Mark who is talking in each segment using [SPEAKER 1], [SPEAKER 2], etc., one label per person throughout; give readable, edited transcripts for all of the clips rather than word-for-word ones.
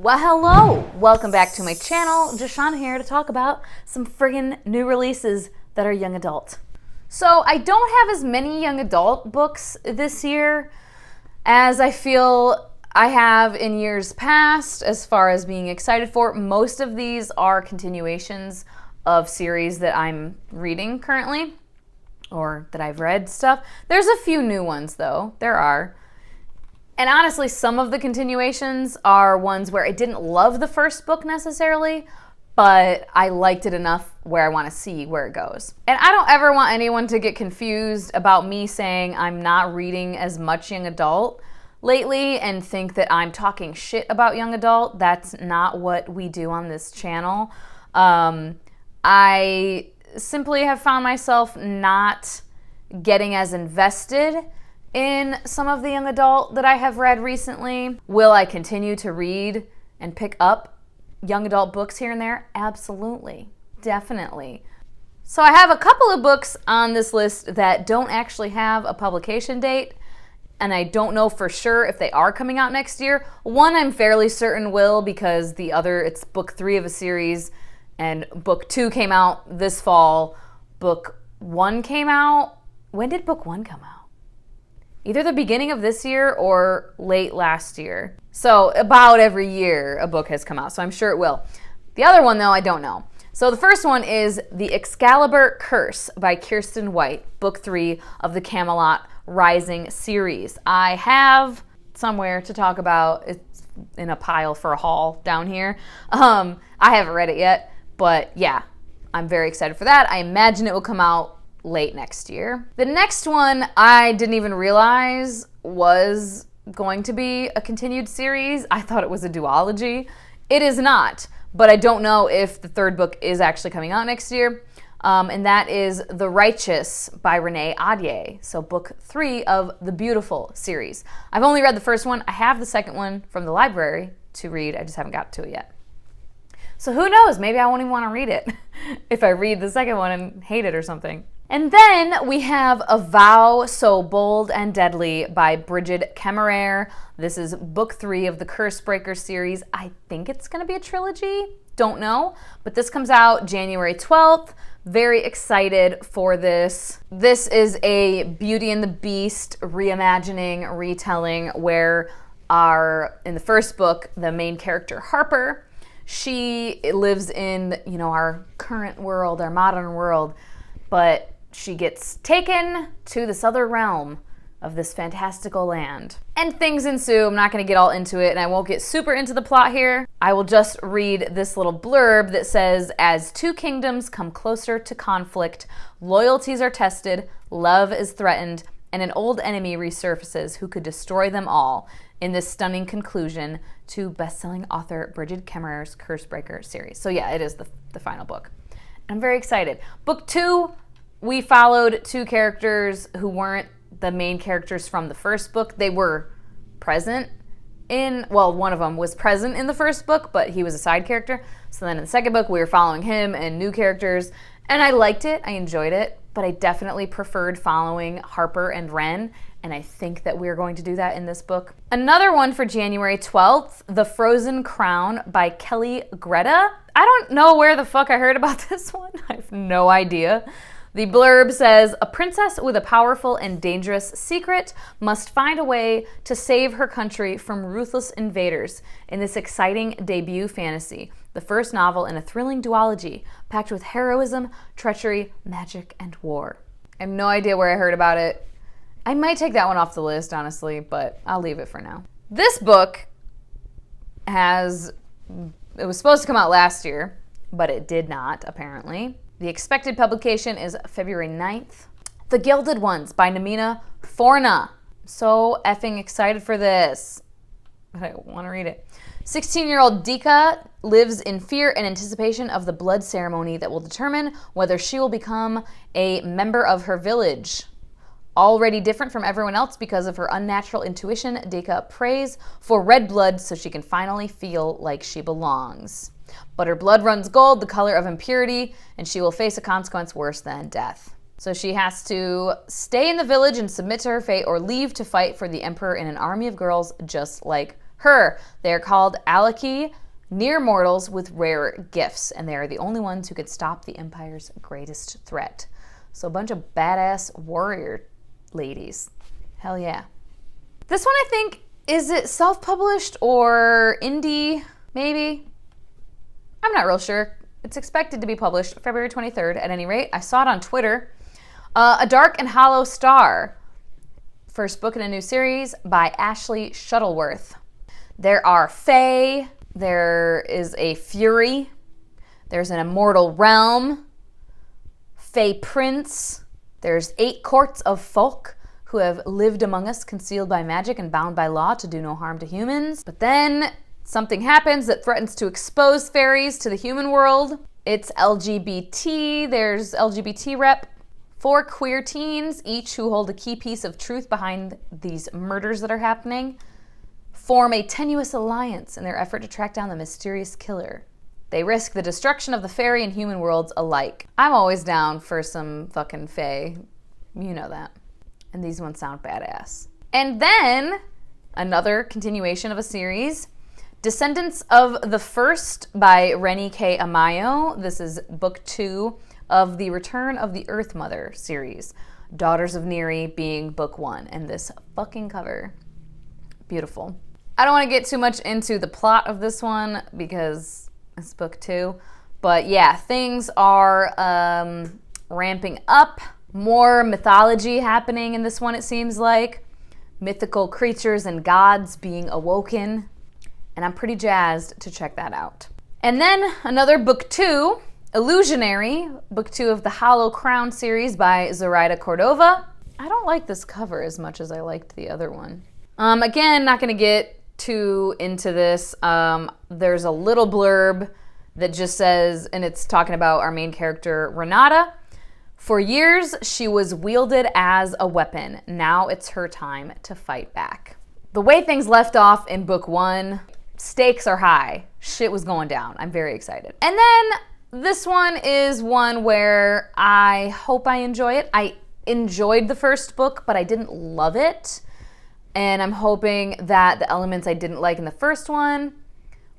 [SPEAKER 1] Well, hello! Welcome back to my channel. Jashauna here to talk about some friggin' new releases that are young adult. So I don't have as many young adult books this year as I feel I have in years past as far as being excited for. Most of these are continuations of series that I'm reading currently or that I've read stuff. There's a few new ones though, there are. And honestly, some of the continuations are ones where I didn't love the first book necessarily, but I liked it enough where I want to see where it goes. And I don't ever want anyone to get confused about me saying I'm not reading as much young adult lately and think that I'm talking shit about young adult. That's not what we do on this channel. I simply have found myself not getting as invested in some of the young adult that I have read recently. Will I continue to read and pick up young adult books here and there? Absolutely, definitely. So I have a couple of books on this list that don't actually have a publication date, and I don't know for sure if they are coming out next year. One I'm fairly certain will, because the other, it's book 3 of a series, and book 2 came out this fall. Book 1 came out, when did book 1 come out? Either the beginning of this year or late last year. So about every year a book has come out, so I'm sure it will. The other one though, I don't know. So the first one is The Excalibur Curse by Kiersten White, book 3 of the Camelot Rising series. I have somewhere to talk about, it's in a pile for a haul down here. I haven't read it yet, but yeah, I'm very excited for that. I imagine it will come out late next year. The next one I didn't even realize was going to be a continued series. I thought it was a duology. It is not, but I don't know if the third book is actually coming out next year. And that is The Righteous by Renee Ahdieh. So book 3 of the Beautiful series. I've only read the first one. I have the second one from the library to read. I just haven't got to it yet. So who knows? Maybe I won't even want to read it if I read the second one and hate it or something. And then we have A Vow So Bold and Deadly by Brigid Kemmerer. This is book 3 of the Cursebreaker series. I think it's going to be a trilogy. Don't know. But this comes out January 12th. Very excited for this. This is a Beauty and the Beast reimagining, retelling, where in the first book, the main character, Harper, she lives in, our current world, our modern world, but she gets taken to this other realm of this fantastical land. And things ensue. I'm not going to get all into it, and I won't get super into the plot here. I will just read this little blurb that says, as two kingdoms come closer to conflict, loyalties are tested, love is threatened, and an old enemy resurfaces who could destroy them all in this stunning conclusion to best-selling author Brigid Kemmerer's Cursebreaker series. So yeah, it is the final book. I'm very excited. Book 2, we followed 2 characters who weren't the main characters from the first book. They were present one of them was present in the first book, but he was a side character. So then in the second book, we were following him and new characters. And I liked it, I enjoyed it, but I definitely preferred following Harper and Ren, and I think that we're going to do that in this book. Another one for January 12th, The Frozen Crown by Kelly Greta. I don't know where the fuck I heard about this one. I have no idea. The blurb says, a princess with a powerful and dangerous secret must find a way to save her country from ruthless invaders in this exciting debut fantasy, the first novel in a thrilling duology packed with heroism, treachery, magic, and war. I have no idea where I heard about it. I might take that one off the list, honestly, but I'll leave it for now. This book it was supposed to come out last year, but it did not, apparently. The expected publication is February 9th. The Gilded Ones by Namina Forna. So effing excited for this. I want to read it. 16-year-old Dika lives in fear and anticipation of the blood ceremony that will determine whether she will become a member of her village. Already different from everyone else because of her unnatural intuition, Dika prays for red blood so she can finally feel like she belongs. But her blood runs gold, the color of impurity, and she will face a consequence worse than death. So she has to stay in the village and submit to her fate, or leave to fight for the emperor in an army of girls just like her. They're called Alaki, near mortals with rare gifts, and they are the only ones who could stop the Empire's greatest threat. So a bunch of badass warrior ladies. Hell yeah. This one, I think, is it self-published or indie, maybe? I'm not real sure. It's expected to be published February 23rd at any rate. I saw it on Twitter. A Dark and Hollow Star. First book in a new series by Ashley Shuttleworth. There are Fae. There is a Fury. There's an Immortal Realm. Fae Prince. There's 8 courts of folk who have lived among us, concealed by magic and bound by law to do no harm to humans. But then something happens that threatens to expose fairies to the human world. It's LGBT. There's LGBT rep. 4 queer teens, each who hold a key piece of truth behind these murders that are happening, form a tenuous alliance in their effort to track down the mysterious killer. They risk the destruction of the fairy and human worlds alike. I'm always down for some fucking fae. You know that. And these ones sound badass. And then, another continuation of a series, Descendants of the First by Rennie K. Amayo. This is book 2 of the Return of the Earth Mother series. Daughters of Neri being book 1. And this fucking cover, beautiful. I don't want to get too much into the plot of this one because it's book 2. But yeah, things are ramping up. More mythology happening in this one, it seems like. Mythical creatures and gods being awoken. And I'm pretty jazzed to check that out. And then another book 2, Illusionary, book 2 of the Hollow Crown series by Zoraida Cordova. I don't like this cover as much as I liked the other one. Again, not going to get too into this. There's a little blurb that just says, and it's talking about our main character, Renata. For years, she was wielded as a weapon. Now it's her time to fight back. The way things left off in book 1, stakes are high. Shit was going down. I'm very excited. And then this one is one where I hope I enjoy it. I enjoyed the first book, but I didn't love it. And I'm hoping that the elements I didn't like in the first one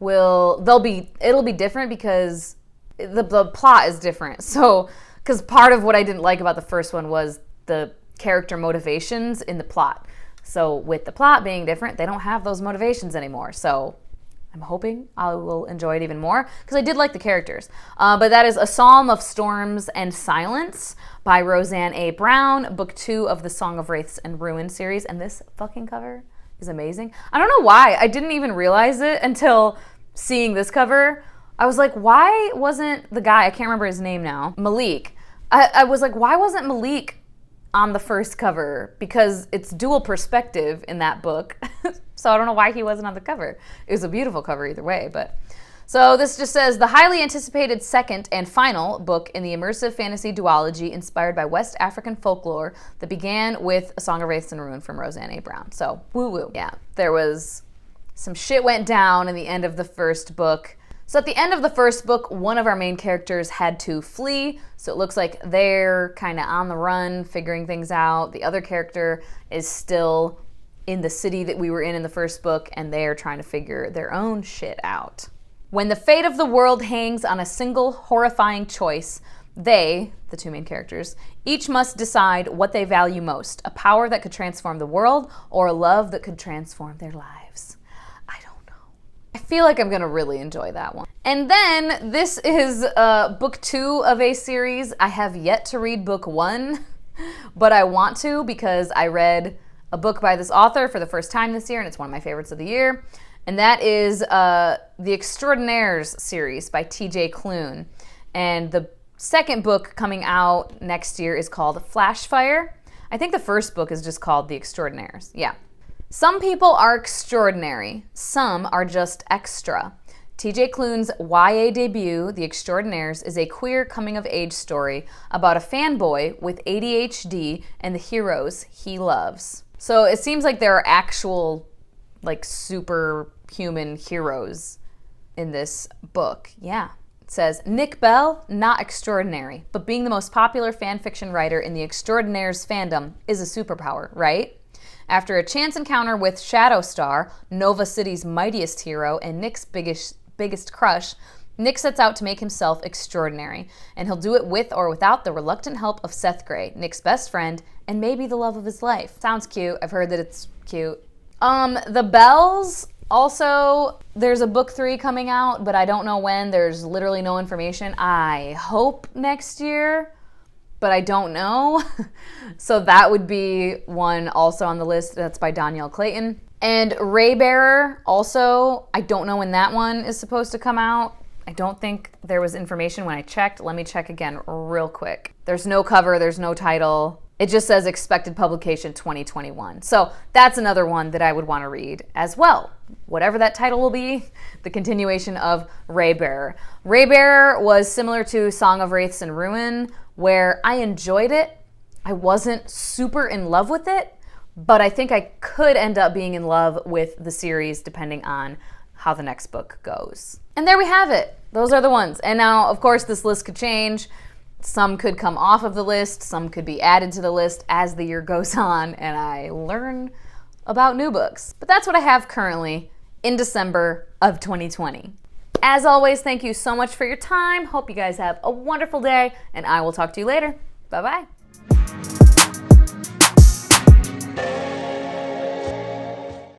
[SPEAKER 1] it'll be different because the plot is different. So, because part of what I didn't like about the first one was the character motivations in the plot. So with the plot being different, they don't have those motivations anymore. So I'm hoping I will enjoy it even more because I did like the characters. But that is A Psalm of Storms and Silence by Roseanne A. Brown, book 2 of the Song of Wraiths and Ruin series. And this fucking cover is amazing. I don't know why. I didn't even realize it until seeing this cover. I was like, why wasn't the guy, I can't remember his name now, Malik. I was like, why wasn't Malik on the first cover? Because it's dual perspective in that book. So I don't know why he wasn't on the cover. It was a beautiful cover either way. But so this just says, the highly anticipated second and final book in the immersive fantasy duology inspired by West African folklore that began with A Song of Wraiths and Ruin from Roseanne A. Brown. So woo-woo. Yeah, there was some shit went down in the end of the first book. So at the end of the first book, one of our main characters had to flee. So it looks like they're kind of on the run, figuring things out. The other character is still in the city that we were in the first book, and they're trying to figure their own shit out. When the fate of the world hangs on a single horrifying choice, they, the 2 main characters, each must decide what they value most, a power that could transform the world or a love that could transform their lives. I feel like I'm going to really enjoy that one. And then this is book 2 of a series. I have yet to read book 1, but I want to because I read a book by this author for the first time this year, and it's one of my favorites of the year. And that is The Extraordinaires series by T.J. Klune. And the second book coming out next year is called Flashfire. I think the first book is just called The Extraordinaires. Yeah. Some people are extraordinary, some are just extra. T.J. Klune's YA debut, The Extraordinaires, is a queer coming-of-age story about a fanboy with ADHD and the heroes he loves. So it seems like there are actual, like, superhuman heroes in this book. Yeah. It says, Nick Bell, not extraordinary, but being the most popular fan fiction writer in the Extraordinaires fandom is a superpower, right? After a chance encounter with Shadowstar, Nova City's mightiest hero and Nick's biggest crush, Nick sets out to make himself extraordinary, and he'll do it with or without the reluctant help of Seth Grey, Nick's best friend, and maybe the love of his life. Sounds cute. I've heard that it's cute. The Bells, also, there's a book 3 coming out, but I don't know when. There's literally no information. I hope next year, but I don't know. So that would be one also on the list. That's by Danielle Clayton. And Raybearer, also, I don't know when that one is supposed to come out. I don't think there was information when I checked. Let me check again real quick. There's no cover, there's no title. It just says expected publication 2021. So that's another one that I would want to read as well. Whatever that title will be, the continuation of Raybearer. Raybearer was similar to Song of Wraiths and Ruin, where I enjoyed it. I wasn't super in love with it, but I think I could end up being in love with the series depending on how the next book goes. And there we have it. Those are the ones. And now, of course, this list could change. Some could come off of the list. Some could be added to the list as the year goes on and I learn about new books. But that's what I have currently in December of 2020. As always, thank you so much for your time. Hope you guys have a wonderful day, and I will talk to you later. Bye-bye.